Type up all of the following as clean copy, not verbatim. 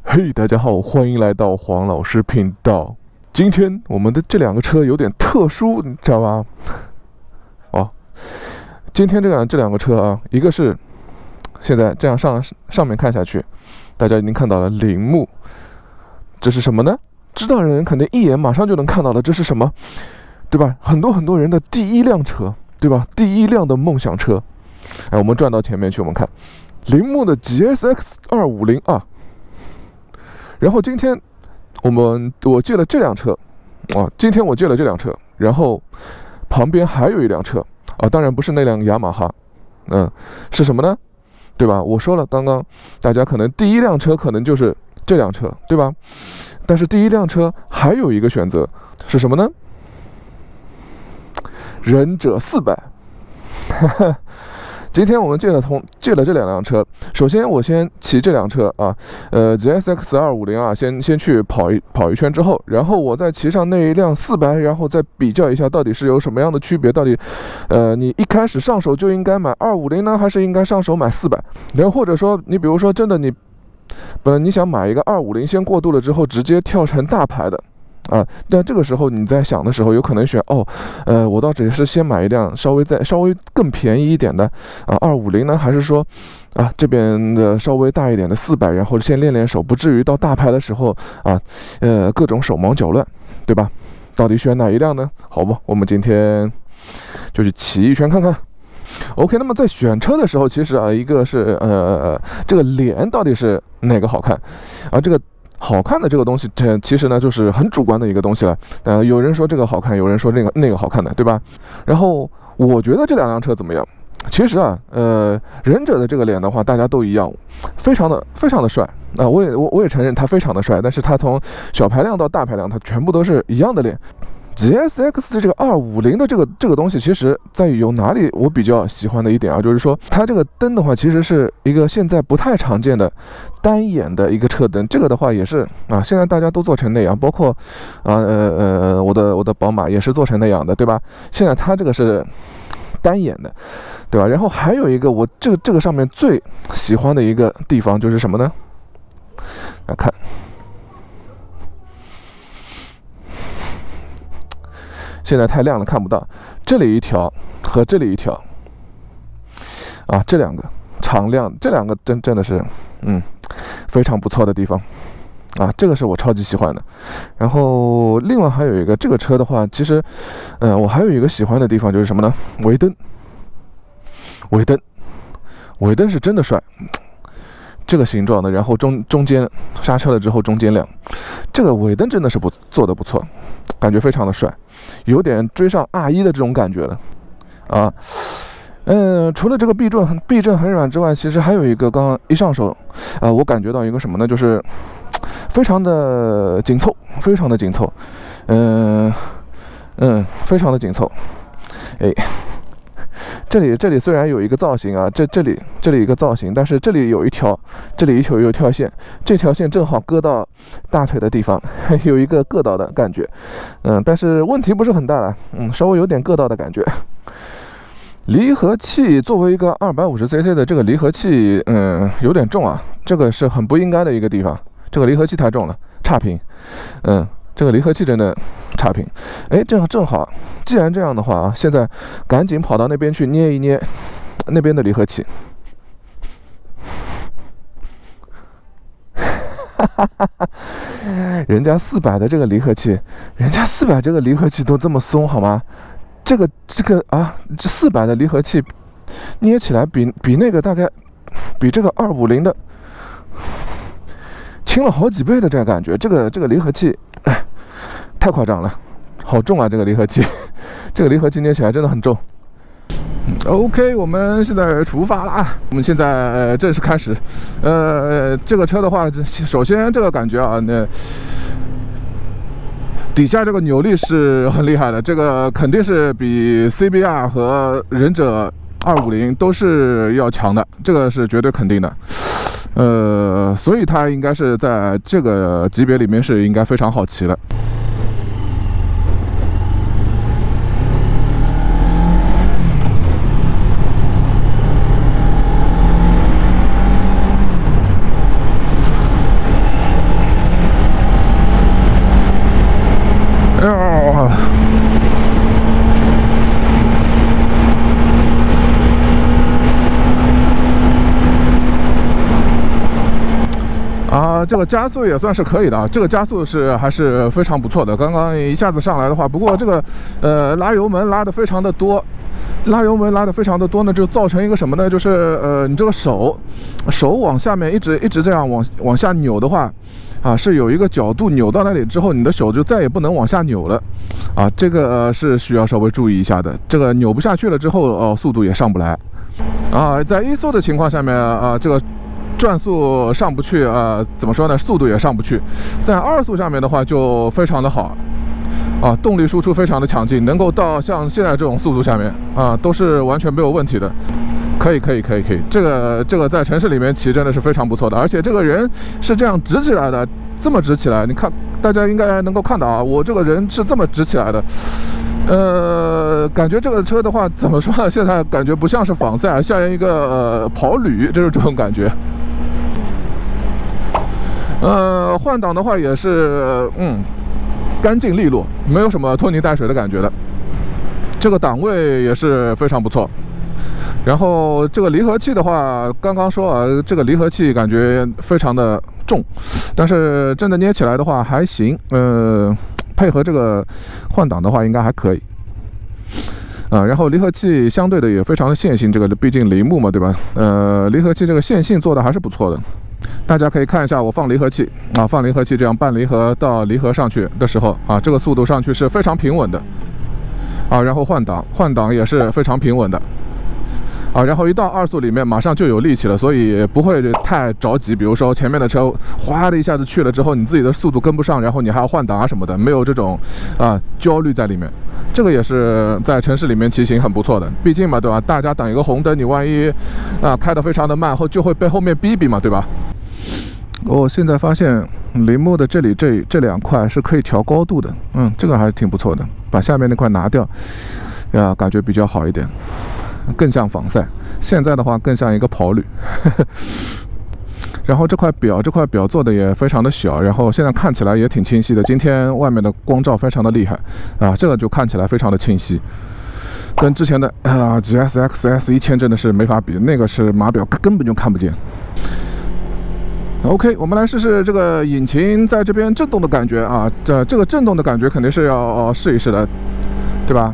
嘿，大家好，欢迎来到黄老师频道。今天我们的这两个车有点特殊，你知道吧？哦，今天这两个车啊，一个是现在这样上面看下去，大家已经看到了铃木，这是什么呢？知道的人肯定一眼马上就能看到了，这是什么，对吧？很多人的第一辆车，对吧？第一辆的梦想车。哎，我们转到前面去，我们看铃木的 GSX 250R。然后今天我借了这辆车，今天我借了这辆车，然后旁边还有一辆车啊，当然不是那辆雅马哈，是什么呢？对吧？我说了，刚刚大家可能第一辆车可能就是这辆车，对吧？但是第一辆车还有一个选择是什么呢？忍者400。今天我们借了这两辆车，首先我先骑这辆车啊，GSX 250啊，先去跑一圈之后，然后我再骑上那一辆400，然后再比较一下到底是有什么样的区别，到底你一开始上手就应该买250呢，还是应该上手买400？然后或者说你比如说真的你想买一个250，先过渡了之后直接跳成大牌的。但这个时候你在想的时候，有可能选我到底是先买一辆稍微更便宜一点的250呢，还是说这边的稍微大一点的400，然后先练手，不至于到大牌的时候各种手忙脚乱，对吧？到底选哪一辆呢？好吧，我们今天就去骑一圈看看。OK， 那么在选车的时候，其实一个是这个脸到底是哪个好看这个。好看的这个东西，这其实呢就是很主观的一个东西了。有人说这个好看，有人说那个好看的，对吧？然后我觉得这两辆车怎么样？其实忍者的这个脸的话，大家都一样，非常的帅我也承认他非常的帅，但是他从小排量到大排量，他全部都是一样的脸。GSX 的这个250的这个东西，其实在于有哪里我比较喜欢的一点就是说它这个灯的话，其实是一个现在不太常见的单眼的一个车灯。这个的话也是现在大家都做成那样，包括我的宝马也是做成那样的，对吧？现在它这个是单眼的，对吧？然后还有一个我这个上面最喜欢的一个地方就是什么呢？来看。现在太亮了，看不到。这里一条和这里一条，这两个常亮，这两个真的是，非常不错的地方，这个是我超级喜欢的。然后另外还有一个，这个车的话，其实，我还有一个喜欢的地方就是什么呢？尾灯是真的帅。这个形状的，然后中间刹车了之后中间亮，这个尾灯真的是做的不错，感觉非常的帅，有点追上R1的这种感觉了除了这个避震很软之外，其实还有一个刚刚一上手我感觉到一个什么呢？就是非常的紧凑，非常的紧凑，非常的紧凑。这里虽然有一个造型这里一个造型，但是这里有一条线，这条线正好割到大腿的地方，有一个硌到的感觉，但是问题不是很大了，稍微有点硌到的感觉。离合器作为一个250cc 的这个离合器，有点重这个是很不应该的一个地方，这个离合器太重了，差评，这个离合器真的差评。正好，既然这样的话现在赶紧跑到那边去捏一捏那边的离合器。人家400的这个离合器，都这么松好吗？这400的离合器捏起来比那个大概比这个250的轻了好几倍的这个感觉。这个离合器太夸张了，好重这个离合器，这个离合器捏起来真的很重。OK， 我们现在出发了我们现在正式开始。这个车的话，首先这个感觉那底下这个扭力是很厉害的，这个肯定是比 CBR 和忍者250都是要强的，这个是绝对肯定的。所以它应该是在这个级别里面是应该非常好骑了。啊，这个加速也算是可以的啊，这个加速还是非常不错的。刚刚一下子上来的话，不过这个拉油门拉得非常的多，呢，就造成一个什么呢？就是你这个手往下面一直这样往下扭的话，啊，是有一个角度扭到那里之后，你的手就再也不能往下扭了，啊，这个是需要稍微注意一下的。这个扭不下去了之后，速度也上不来，啊，在1速的情况下面啊，这个转速上不去，怎么说呢？速度也上不去。在2速下面的话就非常的好，啊，动力输出非常的强劲，能够到像现在这种速度下面啊，都是完全没有问题的。可以，这个在城市里面骑真的是非常不错的，而且这个人是这样直起来的，这么直起来，你看大家应该能够看到啊，我这个人是这么直起来的。感觉这个车的话，怎么说呢？现在感觉不像是仿赛，像一个跑旅，就是这种感觉。换挡的话也是，干净利落，没有什么拖泥带水的感觉的。这个档位也是非常不错。然后这个离合器的话，刚刚说啊，这个离合器感觉非常的重，但是真的捏起来的话还行。配合这个换挡的话，应该还可以。然后离合器相对的也非常的线性，这个毕竟铃木嘛，对吧？离合器这个线性做的还是不错的。大家可以看一下我放离合器啊，放离合器这样半离合到离合上去的时候啊，这个速度上去是非常平稳的啊。然后换挡也是非常平稳的啊。然后一到2速里面马上就有力气了，所以不会太着急。比如说前面的车哗的一下子去了之后，你自己的速度跟不上，然后你还要换挡啊什么的，没有这种焦虑在里面。这个也是在城市里面骑行很不错的，毕竟嘛，对吧？大家等一个红灯，你万一开得非常的慢后，就会被后面逼嘛，对吧？我现在发现铃木的这里这2块是可以调高度的，这个还是挺不错的。把下面那块拿掉，感觉比较好一点，更像仿赛。现在的话更像一个跑旅。然后这块表做的也非常的小，然后现在看起来也挺清晰的。今天外面的光照非常的厉害啊，这个就看起来非常的清晰，跟之前的GSX S1000真的是没法比，那个是码表根本就看不见。OK， 我们来试试这个引擎在这边震动的感觉啊，这个震动的感觉肯定是要试一试的，对吧？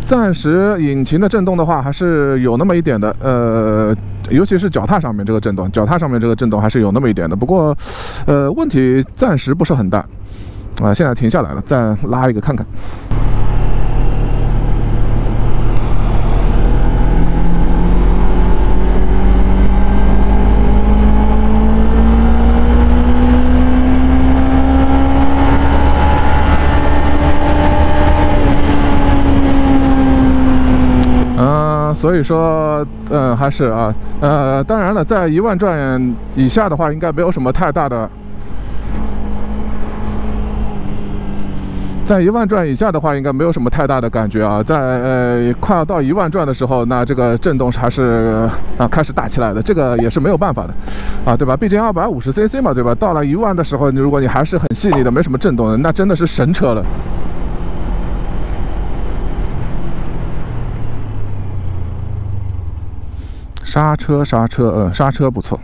暂时引擎的震动的话还是有那么一点的，尤其是脚踏上面这个震动，还是有那么一点的。不过，问题暂时不是很大啊。现在停下来了，再拉一个看看。所以说，还是当然了，在1万转以下的话，应该没有什么太大的。在1万转以下的话，应该没有什么太大的感觉啊。在快要到1万转的时候，那这个震动还是开始大起来的，这个也是没有办法的啊，对吧？毕竟250cc 嘛，对吧？到了1万的时候，如果你还是很细腻的，没什么震动的，那真的是神车了。刹车不错，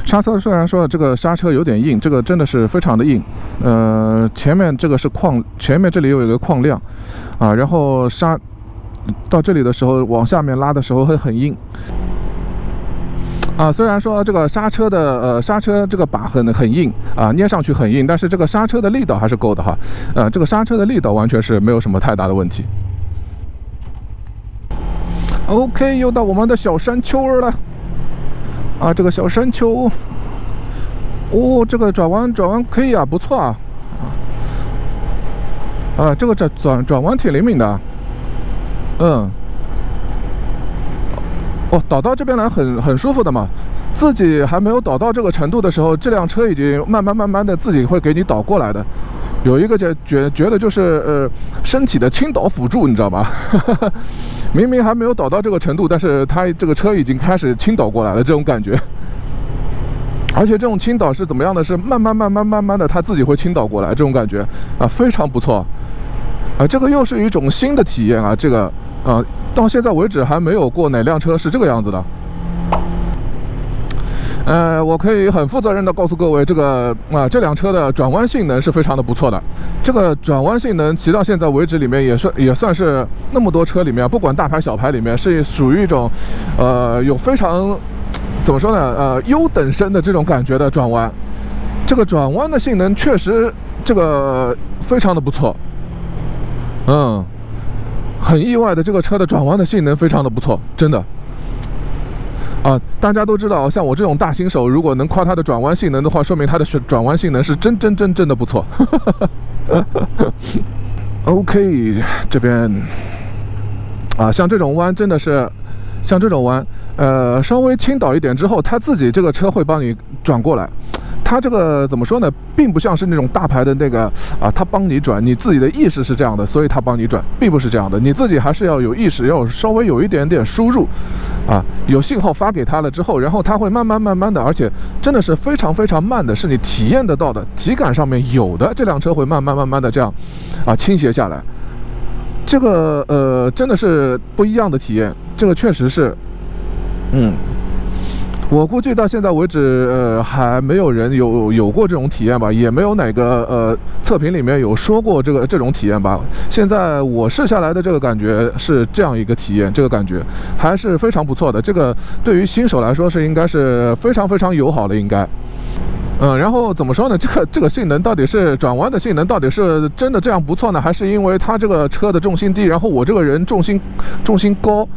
刹车虽然说这个刹车有点硬，这个真的是非常的硬，前面这个是前面这里有一个矿量啊，然后到这里的时候往下面拉的时候会很硬啊。虽然说这个刹车这个把很硬啊，捏上去很硬，但是这个刹车的力道还是够的哈，这个刹车的力道完全是没有什么太大的问题。OK， 又到我们的小山丘了啊！这个小山丘，这个转弯可以啊，不错啊！这个转弯挺灵敏的，导到这边来很舒服的嘛。自己还没有导到这个程度的时候，这辆车已经慢慢的自己会给你导过来的。有一个觉得就是身体的倾倒辅助，你知道吧？明明还没有导到这个程度，但是它这个车已经开始倾倒过来了，这种感觉。而且这种倾倒是怎么样的？是慢慢的，它自己会倾倒过来，这种感觉啊，非常不错。这个又是一种新的体验啊，这个到现在为止还没有过哪辆车是这个样子的。我可以很负责任的告诉各位，这辆车的转弯性能是非常的不错的。这个转弯性能骑到现在为止里面也算是那么多车里面，不管大牌小牌里面，是属于一种有非常怎么说呢优等生的这种感觉的转弯。这个转弯的性能确实这个非常的不错。很意外的，这个车的转弯的性能非常的不错，真的。大家都知道，像我这种大新手，如果能夸它的转弯性能的话，说明它的转弯性能是真的不错。OK， 这边像这种弯真的是，像这种弯，稍微倾倒一点之后，它自己这个车会帮你转过来。它这个怎么说呢，并不像是那种大牌的那个它帮你转，你自己的意识是这样的，所以它帮你转，并不是这样的，你自己还是要有意识，要稍微有一点点输入有信号发给它了之后，然后它会慢慢的，而且真的是非常慢的，是你体验得到的，体感上面有的，这辆车会慢慢的这样倾斜下来。这个真的是不一样的体验，这个确实是我估计到现在为止，还没有人有过这种体验吧，也没有哪个测评里面有说过这种体验吧。现在我试下来的这个感觉是这样一个体验，这个感觉还是非常不错的。这个对于新手来说应该是非常友好的，应该。然后怎么说呢？这个性能到底是转弯的性能到底是真的这样不错呢，还是因为它这个车的重心低，然后我这个人重心高？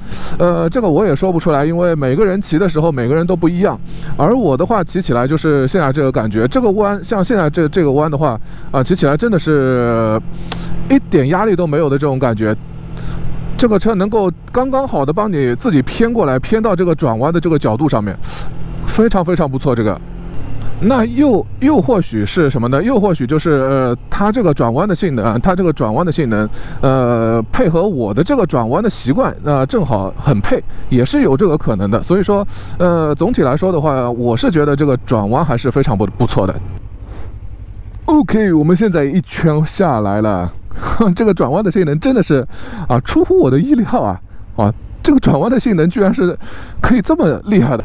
这个我也说不出来，因为每个人骑的时候每个人都不一样。而我的话骑起来就是现在这个感觉，这个弯像现在这个弯的话骑起来真的是一点压力都没有的这种感觉。这个车能够刚刚好的帮你自己偏过来，偏到这个转弯的这个角度上面，非常不错。这个。那又或许是什么呢？又或许就是它这个转弯的性能配合我的这个转弯的习惯正好很配，也是有这个可能的。所以说总体来说的话，我是觉得这个转弯还是非常不错的。OK， 我们现在一圈下来了，这个转弯的性能真的是出乎我的意料这个转弯的性能居然是可以这么厉害的。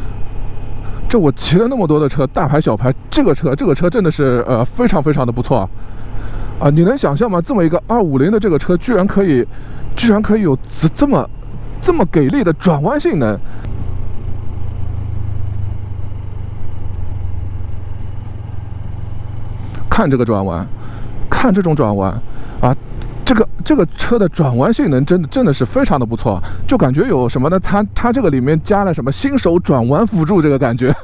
这我骑了那么多的车，大牌小牌，这个车真的是非常的不错你能想象吗？这么一个250的这个车，居然可以有这么给力的转弯性能。看这个转弯，看这种转弯这个车的转弯性能真的是非常的不错，就感觉有什么呢？它这个里面加了什么新手转弯辅助这个感觉。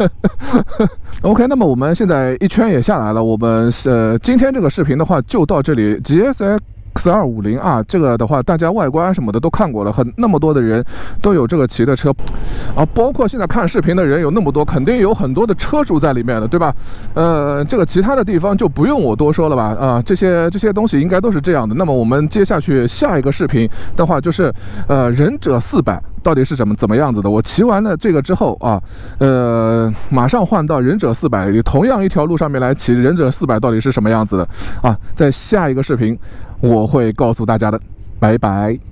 OK， 那么我们现在一圈也下来了，我们今天这个视频的话就到这里。GSX250这个的话，大家外观什么的都看过了，那么多的人都有这个骑的车包括现在看视频的人有那么多，肯定有很多的车主在里面的，对吧？这个其他的地方就不用我多说了吧？这些东西应该都是这样的。那么我们接下去下一个视频的话，就是忍者400到底是怎么样子的？我骑完了这个之后马上换到忍者400，同样一条路上面来骑忍者400到底是什么样子的在下一个视频我会告诉大家的，拜拜。